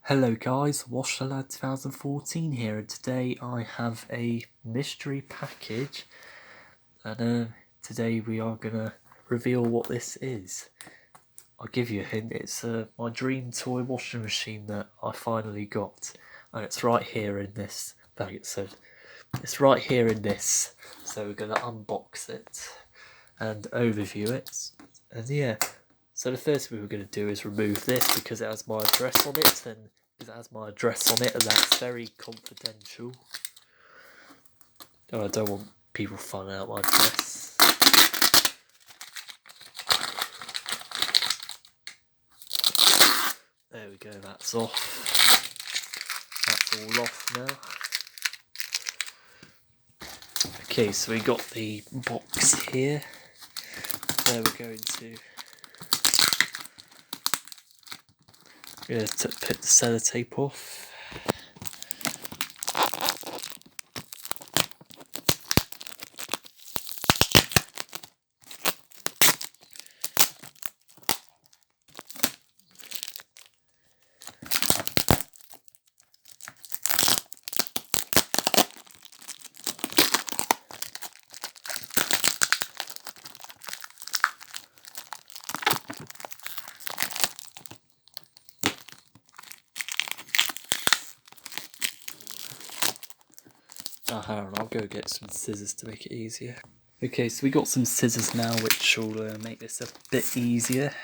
Hello guys, WashTheLad 2014 here, and today I have a mystery package, and today we are gonna reveal what this is. I'll give you a hint, it's my dream toy washing machine that I finally got, and it's right here in this bag. So it's right here in this, so we're gonna unbox it and overview it, and yeah. So the first thing we're going to do is remove this because it has my address on it, and because it has my address on it, and that's very confidential. Oh, I don't want people finding out my address. There we go, that's off. That's all off now. Okay, so we got the box here. There we're going to put the sellotape off. Hang on, I'll go get some scissors to make it easier. Okay, so we got some scissors now, which will make this a bit easier.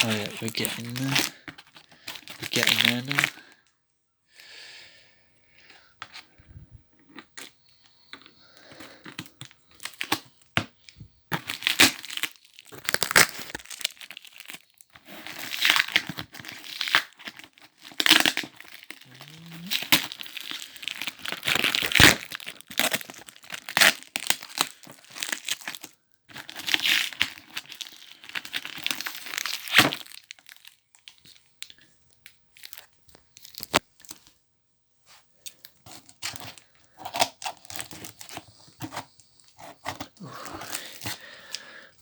Oh yeah, we're getting there. We're getting there now.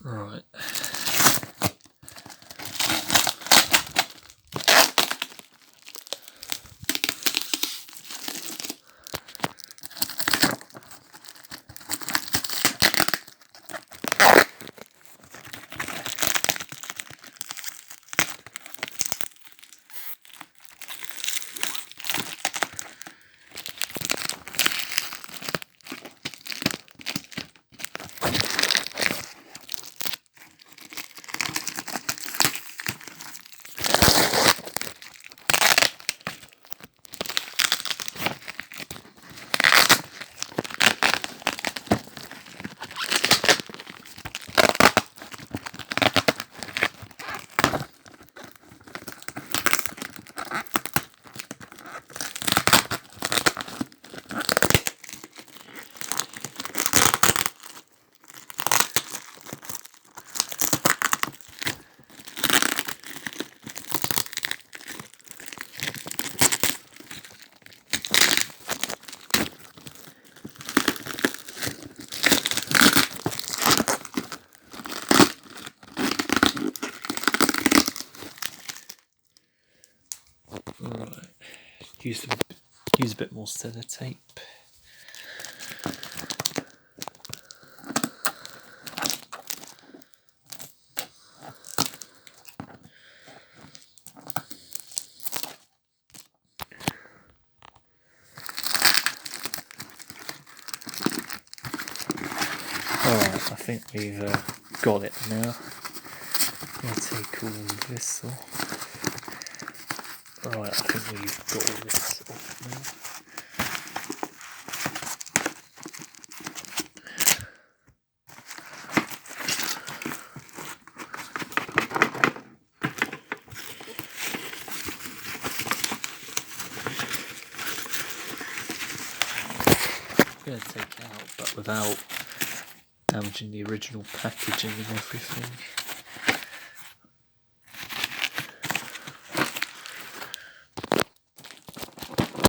Right. Right. Use a bit more sellotape. Alright, I think we've got it now. I'll take all this off. Right, I think we've got all this off now. I'm going to take it out, but without damaging the original packaging and everything.